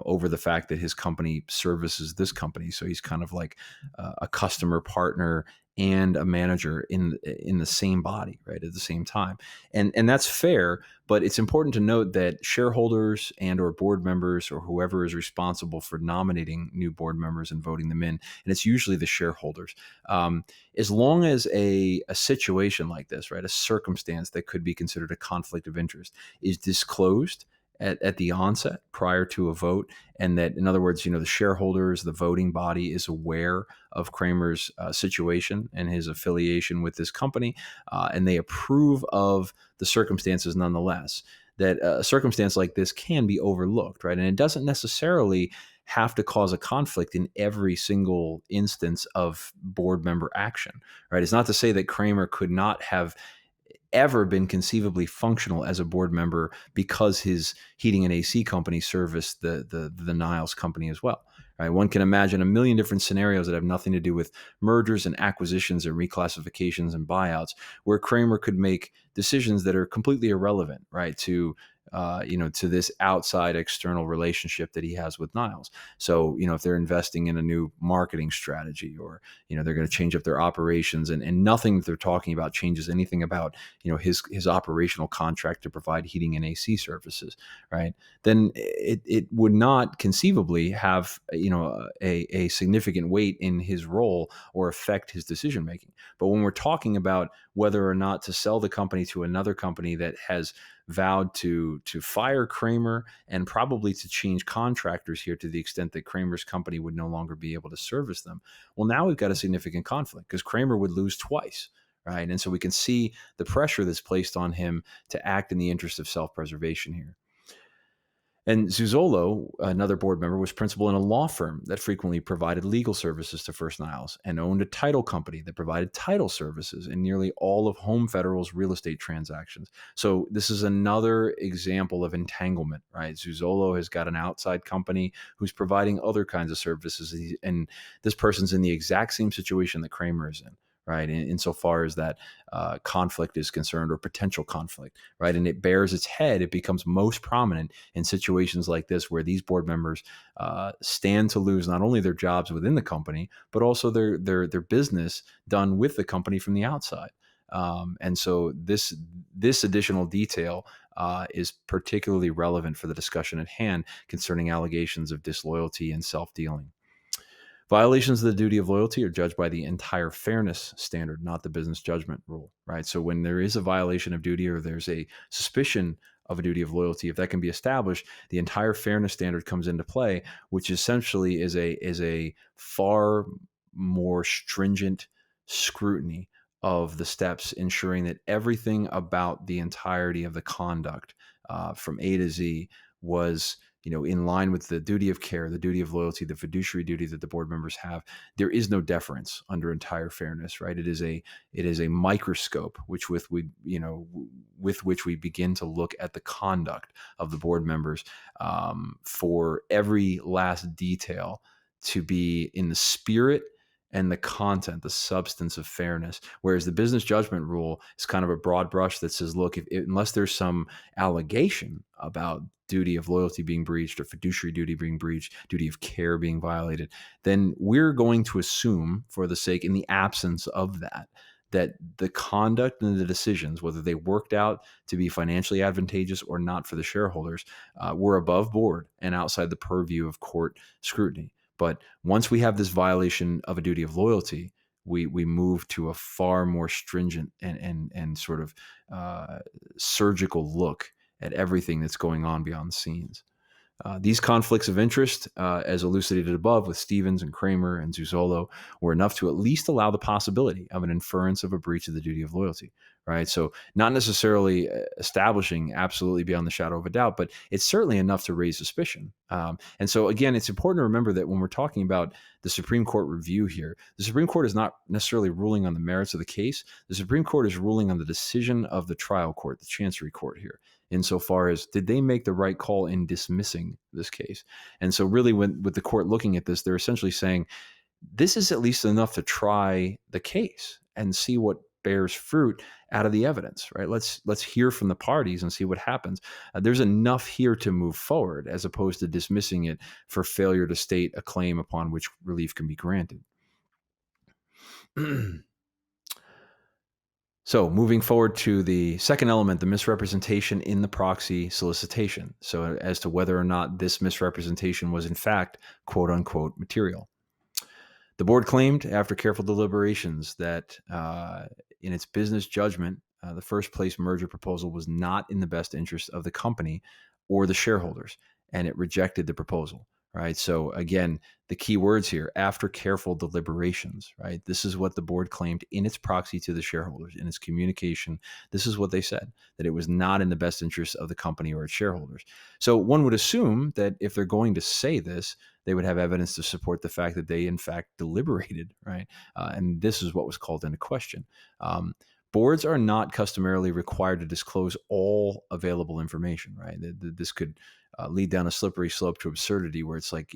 over the fact that his company services this company. So he's kind of like a customer partner and a manager in the same body, right, at the same time. And that's fair, but it's important to note that shareholders and or board members or whoever is responsible for nominating new board members and voting them in, and it's usually the shareholders. As long as a situation like this, right, a circumstance that could be considered a conflict of interest is disclosed at the onset prior to a vote, and that, in other words, the shareholders, the voting body is aware of Kramer's situation and his affiliation with this company, and they approve of the circumstances nonetheless, that a circumstance like this can be overlooked, right? And it doesn't necessarily have to cause a conflict in every single instance of board member action, right? It's not to say that Kramer could not have ever been conceivably functional as a board member because his heating and AC company serviced the Niles company as well. Right? One can imagine a million different scenarios that have nothing to do with mergers and acquisitions and reclassifications and buyouts, where Kramer could make decisions that are completely irrelevant, right, to this outside external relationship that he has with Niles. So, if they're investing in a new marketing strategy, or, they're going to change up their operations, and nothing that they're talking about changes anything about, his operational contract to provide heating and AC services, right? Then it would not conceivably have, a significant weight in his role or affect his decision making. But when we're talking about whether or not to sell the company to another company that has vowed to fire Kramer and probably to change contractors here to the extent that Kramer's company would no longer be able to service them. Well, now we've got a significant conflict because Kramer would lose twice, right? And so we can see the pressure that's placed on him to act in the interest of self-preservation here. And Zuzzolo, another board member, was principal in a law firm that frequently provided legal services to First Niles and owned a title company that provided title services in nearly all of Home Federal's real estate transactions. So this is another example of entanglement, right? Zuzzolo has got an outside company who's providing other kinds of services, and this person's in the exact same situation that Kramer is in, right? Insofar as that conflict is concerned, or potential conflict, right? And it bears its head. It becomes most prominent in situations like this, where these board members stand to lose not only their jobs within the company, but also their business done with the company from the outside. And so this additional detail is particularly relevant for the discussion at hand concerning allegations of disloyalty and self-dealing. Violations of the duty of loyalty are judged by the entire fairness standard, not the business judgment rule, right? So when there is a violation of duty, or there's a suspicion of a duty of loyalty, if that can be established, the entire fairness standard comes into play, which essentially is a far more stringent scrutiny of the steps, ensuring that everything about the entirety of the conduct from A to Z was in line with the duty of care, the duty of loyalty, the fiduciary duty that the board members have. There is no deference under entire fairness, right? It is a microscope with which we begin to look at the conduct of the board members for every last detail to be in the spirit and the content, the substance of fairness. Whereas the business judgment rule is kind of a broad brush that says, look, unless there's some allegation about duty of loyalty being breached or fiduciary duty being breached, duty of care being violated, then we're going to assume, for the sake, in the absence of that the conduct and the decisions, whether they worked out to be financially advantageous or not for the shareholders, were above board and outside the purview of court scrutiny. But once we have this violation of a duty of loyalty, we move to a far more stringent and sort of surgical look at everything that's going on beyond the scenes. These conflicts of interest, as elucidated above with Stevens and Kramer and Zuzzolo, were enough to at least allow the possibility of an inference of a breach of the duty of loyalty, right? So not necessarily establishing absolutely beyond the shadow of a doubt, but it's certainly enough to raise suspicion. And so again, it's important to remember that when we're talking about the Supreme Court review here, the Supreme Court is not necessarily ruling on the merits of the case. The Supreme Court is ruling on the decision of the trial court, the Chancery Court here, insofar as did they make the right call in dismissing this case. And so really with the court looking at this, they're essentially saying this is at least enough to try the case and see what bears fruit out of the evidence, right? Let's hear from the parties and see what happens. There's enough here to move forward as opposed to dismissing it for failure to state a claim upon which relief can be granted. So moving forward to the second element, the misrepresentation in the proxy solicitation. So as to whether or not this misrepresentation was in fact, quote unquote, material. The board claimed after careful deliberations that in its business judgment, the first place merger proposal was not in the best interest of the company or the shareholders, and it rejected the proposal. Right. So again, the key words here, after careful deliberations, right? This is what the board claimed in its proxy to the shareholders, in its communication. This is what they said, that it was not in the best interest of the company or its shareholders. So one would assume that if they're going to say this, they would have evidence to support the fact that they in fact deliberated, right? And this is what was called into question. Boards are not customarily required to disclose all available information, right? This could lead down a slippery slope to absurdity where it's like,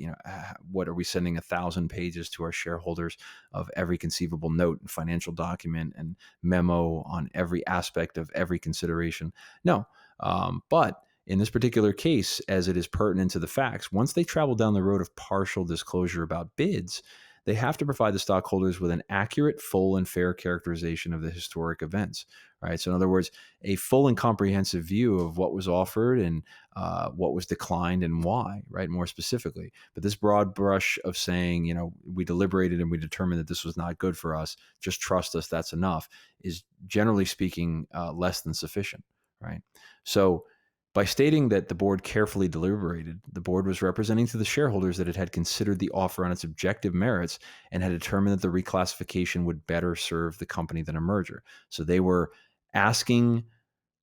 what are we sending 1,000 pages to our shareholders of every conceivable note and financial document and memo on every aspect of every consideration? No. But in this particular case, as it is pertinent to the facts, once they travel down the road of partial disclosure about bids, they have to provide the stockholders with an accurate, full, and fair characterization of the historic events, right? So in other words, a full and comprehensive view of what was offered and what was declined and why, right? More specifically. But this broad brush of saying, we deliberated and we determined that this was not good for us, just trust us, that's enough, is generally speaking less than sufficient, right? So by stating that the board carefully deliberated, the board was representing to the shareholders that it had considered the offer on its objective merits and had determined that the reclassification would better serve the company than a merger. So they were asking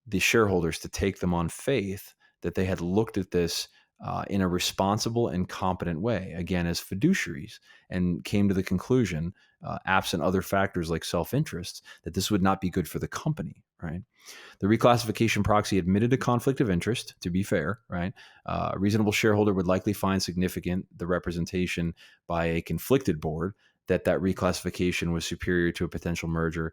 the shareholders to take them on faith that they had looked at this in a responsible and competent way, again, as fiduciaries, and came to the conclusion, absent other factors like self-interest, that this would not be good for the company, right? The reclassification proxy admitted a conflict of interest, to be fair, right? A reasonable shareholder would likely find significant the representation by a conflicted board that reclassification was superior to a potential merger,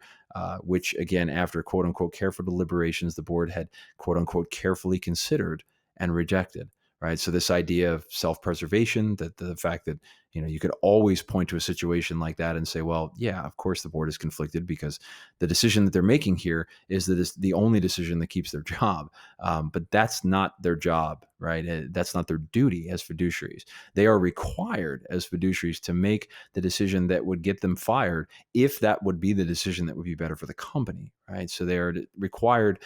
which again, after quote unquote careful deliberations, the board had quote unquote carefully considered and rejected. Right. So this idea of self-preservation, that the fact that, you could always point to a situation like that and say, well, yeah, of course the board is conflicted because the decision that they're making here is that it's the only decision that keeps their job. But that's not their job, right? That's not their duty as fiduciaries. They are required as fiduciaries to make the decision that would get them fired if that would be the decision that would be better for the company, right? So they are required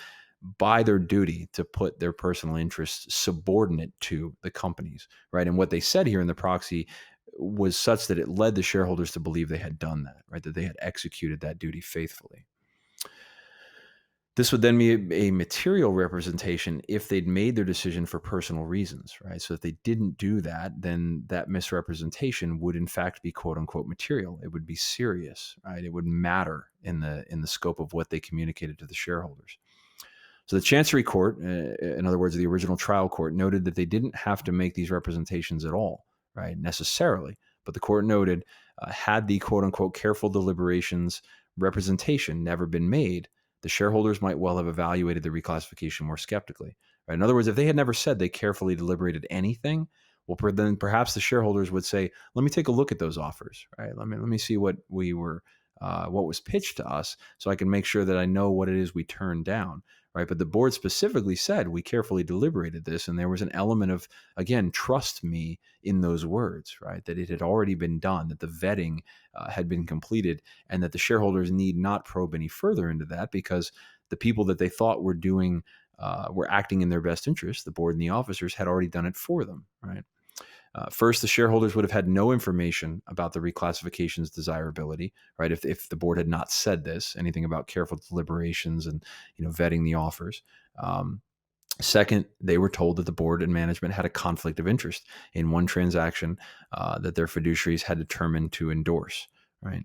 by their duty to put their personal interests subordinate to the company's, right? And what they said here in the proxy was such that it led the shareholders to believe they had done that, right? That they had executed that duty faithfully. This would then be a material representation if they'd made their decision for personal reasons, right? So if they didn't do that, then that misrepresentation would in fact be quote unquote material. It would be serious, right? It would matter in the scope of what they communicated to the shareholders. So the Chancery Court, in other words, the original trial court, noted that they didn't have to make these representations at all, right, necessarily. But the court noted, had the quote unquote careful deliberations representation never been made, the shareholders might well have evaluated the reclassification more skeptically. Right? In other words, if they had never said they carefully deliberated anything, well, then perhaps the shareholders would say, "Let me take a look at those offers. Right? Let me see what what was pitched to us, so I can make sure that I know what it is we turned down." Right? But the board specifically said we carefully deliberated this, and there was an element of, again, trust me in those words, right? That it had already been done, that the vetting had been completed, and that the shareholders need not probe any further into that because the people that they thought were acting in their best interest, the board and the officers, had already done it for them, right? First, the shareholders would have had no information about the reclassification's desirability, right? If the board had not said this, anything about careful deliberations and vetting the offers. Second, they were told that the board and management had a conflict of interest in one transaction that their fiduciaries had determined to endorse, right?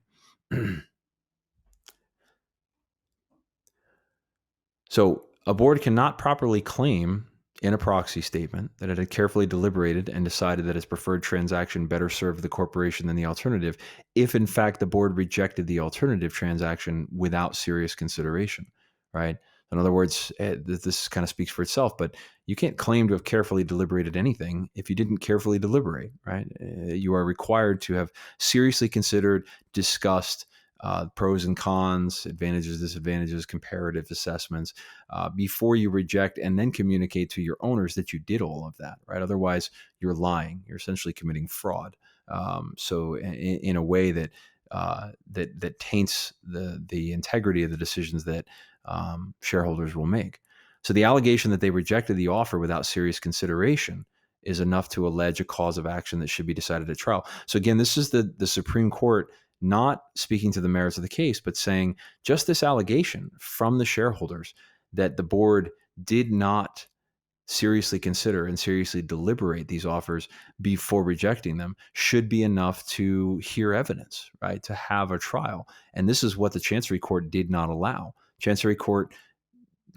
So a board cannot properly claim in a proxy statement that it had carefully deliberated and decided that its preferred transaction better served the corporation than the alternative if, in fact, the board rejected the alternative transaction without serious consideration, right? In other words, this kind of speaks for itself, but you can't claim to have carefully deliberated anything if you didn't carefully deliberate, right? You are required to have seriously considered, discussed, pros and cons, advantages, disadvantages, comparative assessments before you reject and then communicate to your owners that you did all of that, right? Otherwise, you're lying. You're essentially committing fraud. So in a way that that taints the integrity of the decisions that shareholders will make. So the allegation that they rejected the offer without serious consideration is enough to allege a cause of action that should be decided at trial. So again, this is the Supreme Court not speaking to the merits of the case, but saying just this allegation from the shareholders that the board did not seriously consider and seriously deliberate these offers before rejecting them should be enough to hear evidence, right? To have a trial. And this is what the Chancery Court did not allow. Chancery Court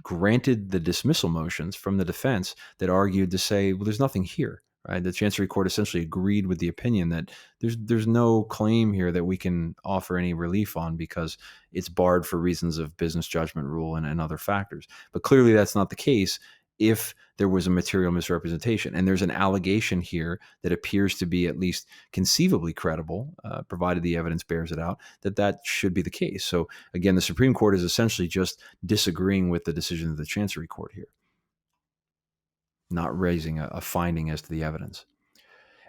granted the dismissal motions from the defense that argued to say, well, there's nothing here, right? The Chancery Court essentially agreed with the opinion that there's no claim here that we can offer any relief on because it's barred for reasons of business judgment rule and other factors. But clearly that's not the case if there was a material misrepresentation. And there's an allegation here that appears to be at least conceivably credible, provided the evidence bears it out, that should be the case. So again, the Supreme Court is essentially just disagreeing with the decision of the Chancery Court here, not raising a finding as to the evidence.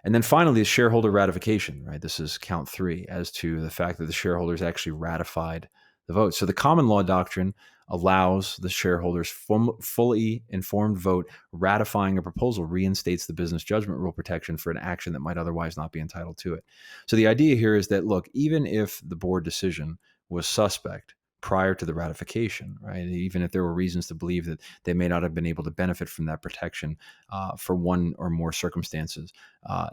And then finally, the shareholder ratification, right? This is count 3 as to the fact that the shareholders actually ratified the vote. So the common law doctrine allows the shareholders fully informed vote ratifying a proposal reinstates the business judgment rule protection for an action that might otherwise not be entitled to it. So the idea here is that, look, even if the board decision was suspect prior to the ratification, right? Even if there were reasons to believe that they may not have been able to benefit from that protection for one or more circumstances,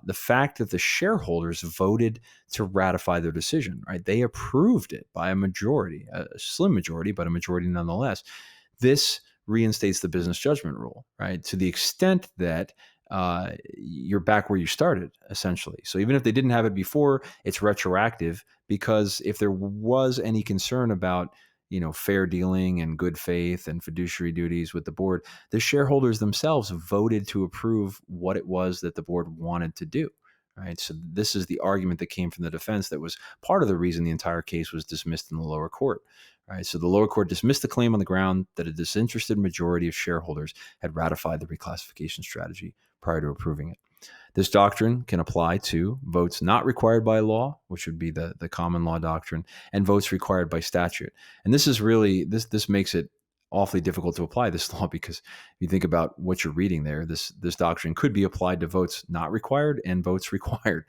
the fact that the shareholders voted to ratify their decision, right? They approved it by a majority, a slim majority, but a majority nonetheless. This reinstates the business judgment rule, right? To the extent that you're back where you started, essentially. So even if they didn't have it before, it's retroactive because if there was any concern about fair dealing and good faith and fiduciary duties with the board, the shareholders themselves voted to approve what it was that the board wanted to do. Right. So this is the argument that came from the defense that was part of the reason the entire case was dismissed in the lower court. Right. So the lower court dismissed the claim on the ground that a disinterested majority of shareholders had ratified the reclassification strategy prior to approving it. This doctrine can apply to votes not required by law, which would be the common law doctrine, and votes required by statute. And this is really, this makes it awfully difficult to apply this law, because if you think about what you're reading there, this doctrine could be applied to votes not required and votes required.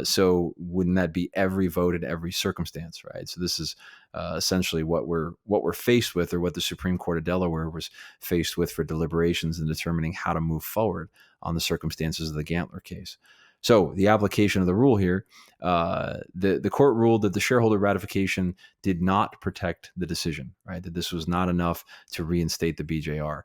So wouldn't that be every vote in every circumstance, right? So this is essentially what we're faced with, or what the Supreme Court of Delaware was faced with for deliberations and determining how to move forward on the circumstances of the Gantler case. So the application of the rule here, the court ruled that the shareholder ratification did not protect the decision, right? That this was not enough to reinstate the BJR.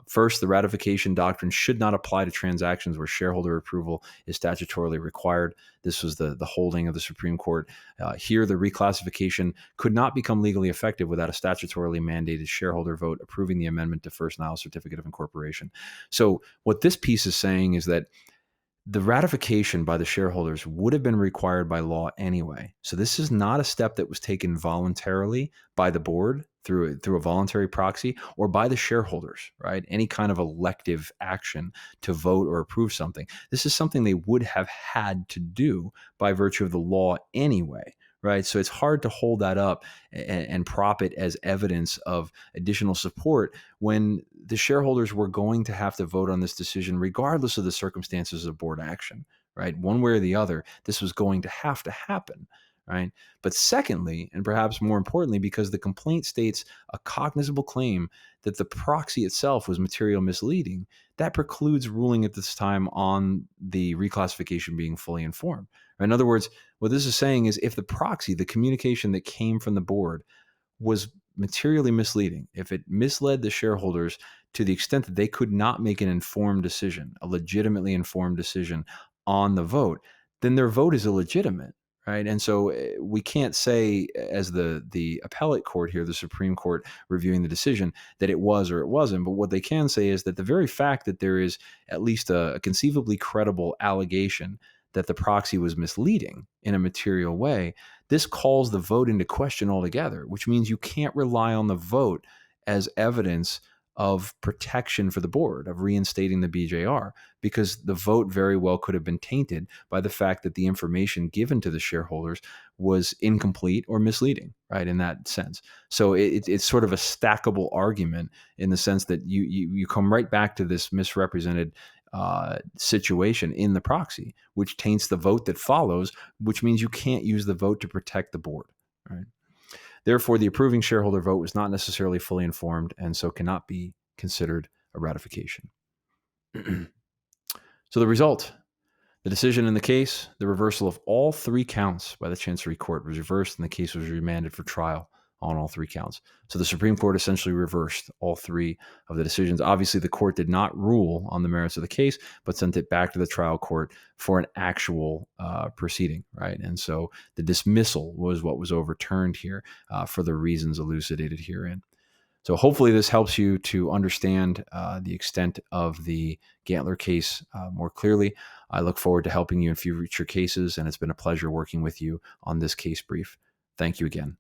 First, the ratification doctrine should not apply to transactions where shareholder approval is statutorily required. This was the holding of the Supreme Court. Here, the reclassification could not become legally effective without a statutorily mandated shareholder vote approving the amendment to First Nile Certificate of Incorporation. So what this piece is saying is that the ratification by the shareholders would have been required by law anyway. So this is not a step that was taken voluntarily by the board through a voluntary proxy, or by the shareholders, right? Any kind of elective action to vote or approve something. This is something they would have had to do by virtue of the law anyway, right? So it's hard to hold that up and prop it as evidence of additional support when the shareholders were going to have to vote on this decision regardless of the circumstances of board action, right? One way or the other, this was going to happen, right? But secondly, and perhaps more importantly, because the complaint states a cognizable claim that the proxy itself was material misleading, that precludes ruling at this time on the reclassification being fully informed. In other words, what this is saying is, if the proxy, the communication that came from the board, was materially misleading, if it misled the shareholders to the extent that they could not make an informed decision, a legitimately informed decision on the vote, then their vote is illegitimate, right? And so we can't say, as the appellate court here, the Supreme Court reviewing the decision, that it was or it wasn't. But what they can say is that the very fact that there is at least a conceivably credible allegation that the proxy was misleading in a material way, this calls the vote into question altogether, which means you can't rely on the vote as evidence of protection for the board, of reinstating the BJR, because the vote very well could have been tainted by the fact that the information given to the shareholders was incomplete or misleading, right, in that sense. So it's sort of a stackable argument, in the sense that you come right back to this misrepresented situation in the proxy, which taints the vote that follows, which means you can't use the vote to protect the board, right? Therefore, the approving shareholder vote was not necessarily fully informed, and so cannot be considered a ratification. So the result, the decision in the case, the reversal of all three counts by the Chancery Court was reversed, and the case was remanded for trial on all three counts. So the Supreme Court essentially reversed all three of the decisions. Obviously, the court did not rule on the merits of the case, but sent it back to the trial court for an actual proceeding, right? And so the dismissal was what was overturned here for the reasons elucidated herein. So hopefully this helps you to understand the extent of the Gantler case more clearly. I look forward to helping you in future cases, and it's been a pleasure working with you on this case brief. Thank you again.